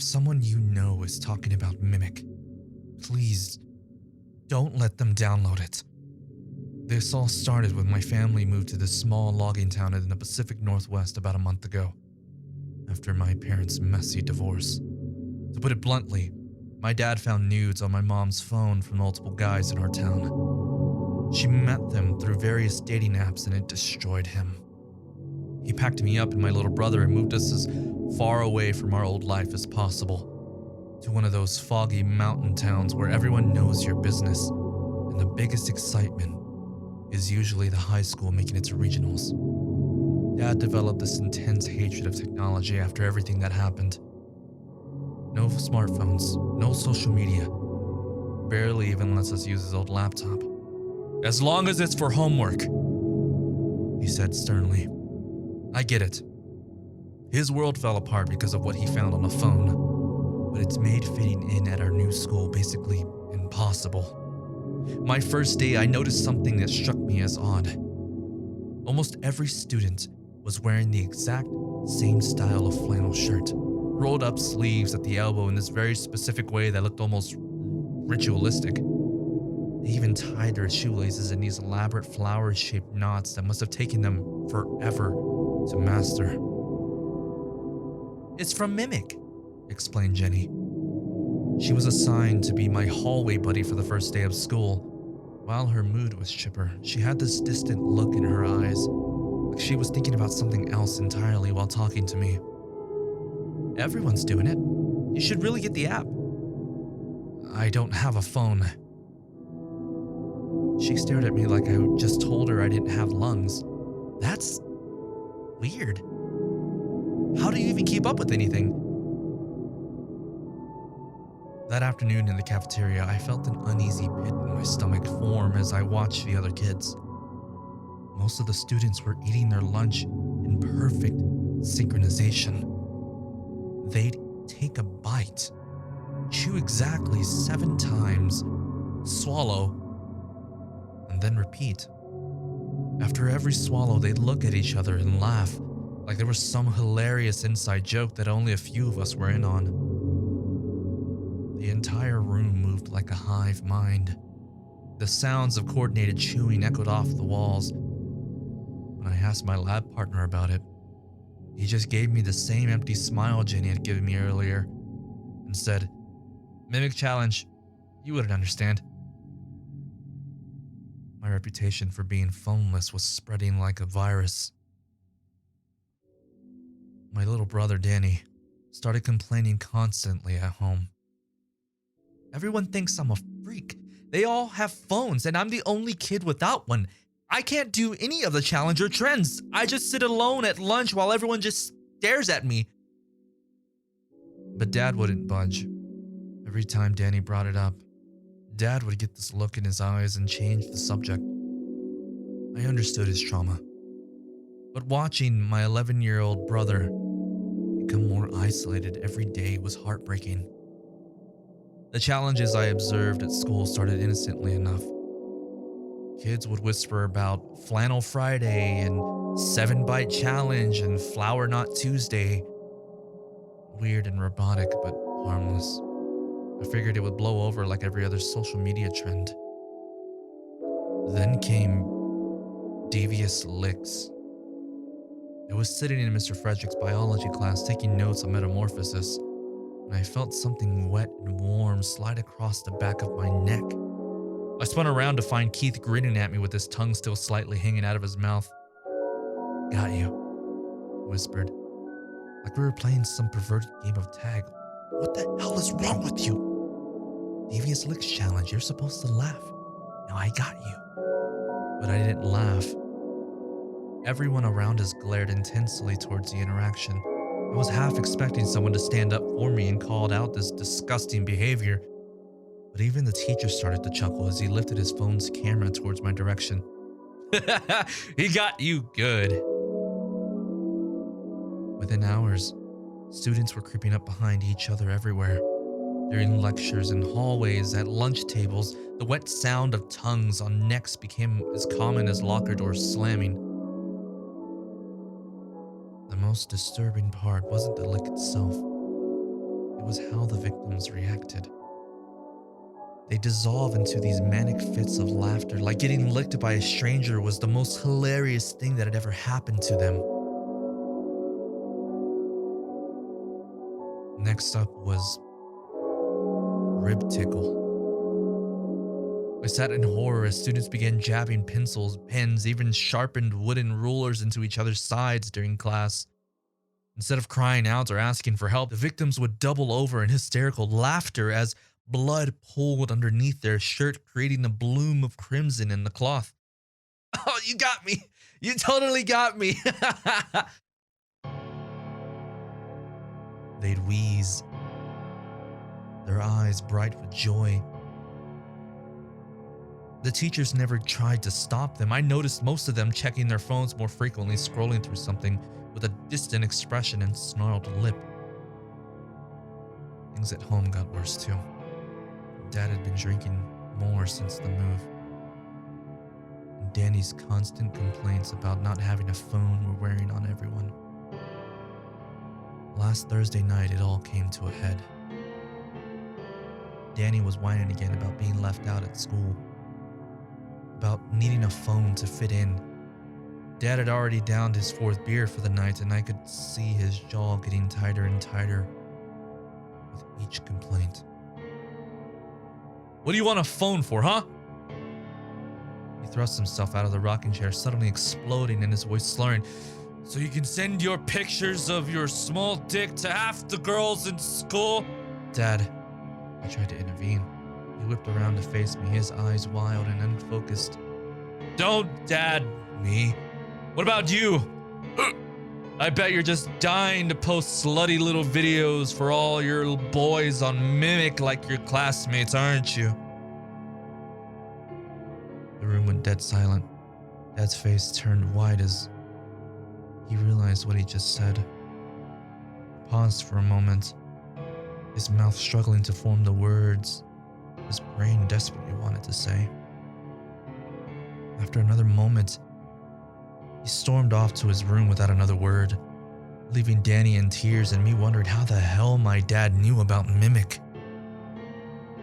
If someone you know is talking about MiMik, please don't let them download it. This all started when my family moved to this small logging town in the Pacific Northwest about a month ago, after my parents' messy divorce. To put it bluntly, my dad found nudes on my mom's phone from multiple guys in our town. She met them through various dating apps and it destroyed him. He packed me up and my little brother and moved us as far away from our old life as possible, to one of those foggy mountain towns where everyone knows your business, and the biggest excitement is usually the high school making its regionals. Dad developed this intense hatred of technology after everything that happened. No smartphones, no social media, barely even lets us use his old laptop. As long as it's for homework, he said sternly. I get it. His world fell apart because of what he found on the phone, but it's made fitting in at our new school basically impossible. My first day, I noticed something that struck me as odd. Almost every student was wearing the exact same style of flannel shirt, rolled up sleeves at the elbow in this very specific way that looked almost ritualistic. They even tied their shoelaces in these elaborate flower-shaped knots that must have taken them forever to master. It's from MiMik, explained Jenny. She was assigned to be my hallway buddy for the first day of school. While her mood was chipper, she had this distant look in her eyes, like she was thinking about something else entirely while talking to me. Everyone's doing it. You should really get the app. I don't have a phone. She stared at me like I just told her I didn't have lungs. That's weird. How do you even keep up with anything? That afternoon in the cafeteria, I felt an uneasy pit in my stomach form as I watched the other kids. Most of the students were eating their lunch in perfect synchronization. They'd take a bite, chew exactly 7 times, swallow, and then repeat. After every swallow, they'd look at each other and laugh, like there was some hilarious inside joke that only a few of us were in on. The entire room moved like a hive mind. The sounds of coordinated chewing echoed off the walls. When I asked my lab partner about it, he just gave me the same empty smile Jenny had given me earlier and said, "MiMik challenge, you wouldn't understand." My reputation for being phoneless was spreading like a virus. My little brother Danny started complaining constantly at home. Everyone thinks I'm a freak. They all have phones and I'm the only kid without one. I can't do any of the challenge or trends. I just sit alone at lunch while everyone just stares at me. But Dad wouldn't budge. Every time Danny brought it up, Dad would get this look in his eyes and change the subject. I understood his trauma. But watching my 11-year-old brother become more isolated every day was heartbreaking. The challenges I observed at school started innocently enough. Kids would whisper about Flannel Friday and 7-bite challenge and Flower Knot Tuesday. Weird and robotic, but harmless. I figured it would blow over like every other social media trend. Then came devious licks. I was sitting in Mr. Frederick's biology class taking notes on metamorphosis, and I felt something wet and warm slide across the back of my neck. I spun around to find Keith grinning at me with his tongue still slightly hanging out of his mouth. "Got you," he whispered, like we were playing some perverted game of tag. "What the hell is wrong with you? Devious licks challenge, you're supposed to laugh. Now I got you." But I didn't laugh. Everyone around us glared intensely towards the interaction. I was half expecting someone to stand up for me and call out this disgusting behavior. But even the teacher started to chuckle as he lifted his phone's camera towards my direction. "He got you good." Within hours, students were creeping up behind each other everywhere. During lectures and hallways, at lunch tables, the wet sound of tongues on necks became as common as locker doors slamming. The most disturbing part wasn't the lick itself. It was how the victims reacted. They dissolve into these manic fits of laughter, like getting licked by a stranger was the most hilarious thing that had ever happened to them. Next up was rib tickle. I sat in horror as students began jabbing pencils, pens, even sharpened wooden rulers into each other's sides during class. Instead of crying out or asking for help, the victims would double over in hysterical laughter as blood pooled underneath their shirt, creating a bloom of crimson in the cloth. Oh, you got me! You totally got me! They'd wheeze, their eyes bright with joy. The teachers never tried to stop them. I noticed most of them checking their phones more frequently, scrolling through something with a distant expression and snarled lip. Things at home got worse too. Dad had been drinking more since the move. And Danny's constant complaints about not having a phone were wearing on everyone. Last Thursday night, it all came to a head. Danny was whining again about being left out at school, about needing a phone to fit in. Dad had already downed his 4th beer for the night, and I could see his jaw getting tighter and tighter with each complaint. What do you want a phone for, huh? He thrust himself out of the rocking chair, suddenly exploding and his voice slurring. So you can send your pictures of your small dick to half the girls in school? Dad, I tried to intervene. He whipped around to face me, his eyes wild and unfocused. Don't dad me. What about you? I bet you're just dying to post slutty little videos for all your boys on MiMik like your classmates, aren't you? The room went dead silent. Dad's face turned white as he realized what he just said. He paused for a moment, his mouth struggling to form the words his brain desperately wanted to say. After another moment, he stormed off to his room without another word, leaving Danny in tears and me wondering how the hell my dad knew about MiMik.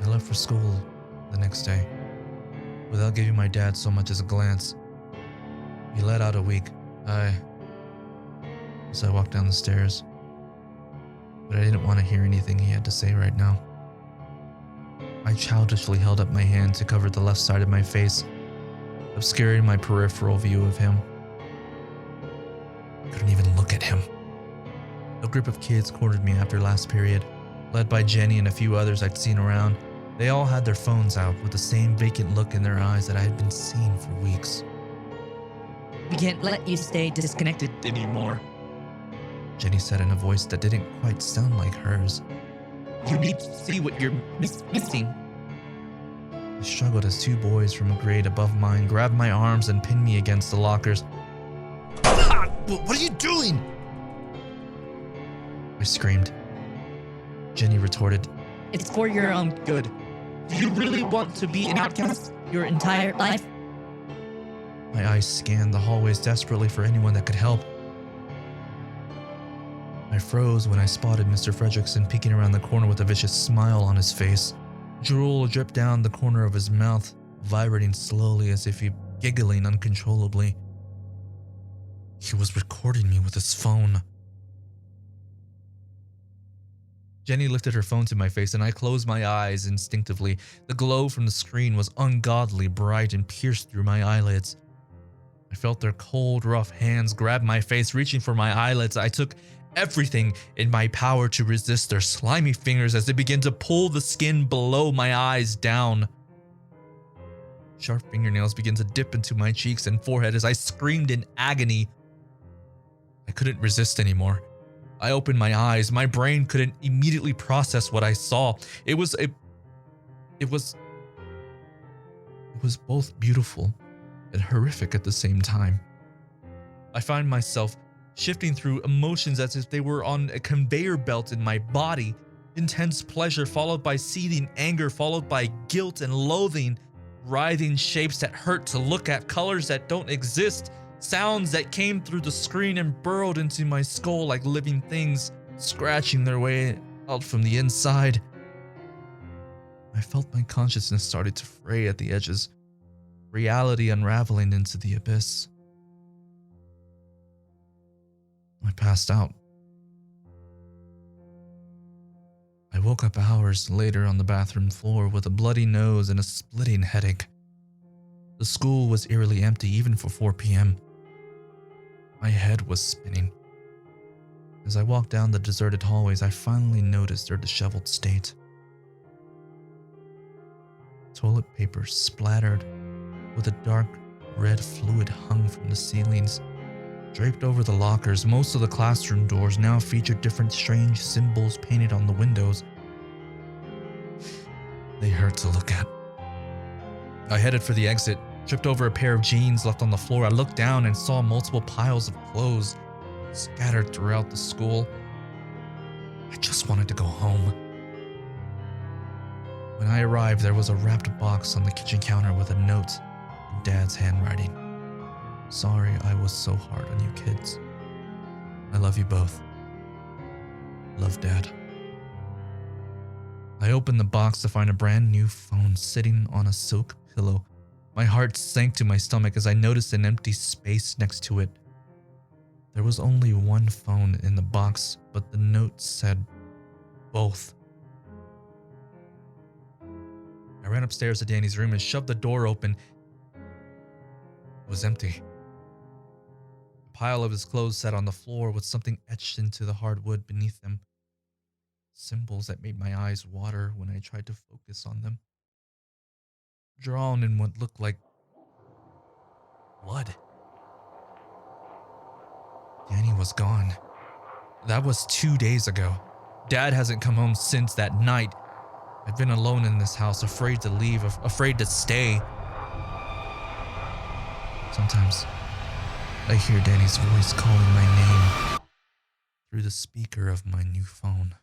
I left for school the next day, without giving my dad so much as a glance. He let out a weak, as I walked down the stairs, but I didn't want to hear anything he had to say right now. I childishly held up my hand to cover the left side of my face, obscuring my peripheral view of him. I couldn't even look at him. A group of kids cornered me after last period, led by Jenny and a few others I'd seen around. They all had their phones out with the same vacant look in their eyes that I had been seeing for weeks. We can't let you stay disconnected anymore, Jenny said in a voice that didn't quite sound like hers. You need to see what you're missing. I struggled as 2 boys from a grade above mine grabbed my arms and pinned me against the lockers. What are you doing? I screamed. Jenny retorted, It's for your own good. Do you really want to be an outcast your entire life? My eyes scanned the hallways desperately for anyone that could help. I froze when I spotted Mr. Fredrickson peeking around the corner with a vicious smile on his face. Drool dripped down the corner of his mouth, vibrating slowly as if he giggling uncontrollably. He was recording me with his phone. Jenny lifted her phone to my face and I closed my eyes instinctively. The glow from the screen was ungodly bright and pierced through my eyelids. I felt their cold, rough hands grab my face, reaching for my eyelids. I took everything in my power to resist their slimy fingers as they began to pull the skin below my eyes down. Sharp fingernails began to dip into my cheeks and forehead as I screamed in agony. I couldn't resist anymore. I opened my eyes. My brain couldn't immediately process what I saw. It was both beautiful and horrific at the same time. I find myself shifting through emotions as if they were on a conveyor belt in my body. Intense pleasure followed by seething anger, followed by guilt and loathing. Writhing shapes that hurt to look at, colors that don't exist, sounds that came through the screen and burrowed into my skull like living things, scratching their way out from the inside. I felt my consciousness started to fray at the edges, reality unraveling into the abyss. I passed out. I woke up hours later on the bathroom floor with a bloody nose and a splitting headache. The school was eerily empty even for 4 p.m. My head was spinning. As I walked down the deserted hallways, I finally noticed their disheveled state. Toilet paper splattered with a dark red fluid hung from the ceilings. Draped over the lockers, most of the classroom doors now featured different strange symbols painted on the windows. They hurt to look at. I headed for the exit, tripped over a pair of jeans left on the floor. I looked down and saw multiple piles of clothes scattered throughout the school. I just wanted to go home. When I arrived, there was a wrapped box on the kitchen counter with a note in Dad's handwriting. Sorry I was so hard on you kids. I love you both. Love, Dad. I opened the box to find a brand new phone sitting on a silk pillow. My heart sank to my stomach as I noticed an empty space next to it. There was only one phone in the box, but the note said both. I ran upstairs to Danny's room and shoved the door open. It was empty. A pile of his clothes sat on the floor with something etched into the hardwood beneath them. Symbols that made my eyes water when I tried to focus on them. Drawn in what looked like blood. Danny was gone. That was 2 days ago. Dad hasn't come home since that night. I've been alone in this house, afraid to leave, afraid to stay. Sometimes I hear Danny's voice calling my name through the speaker of my new phone.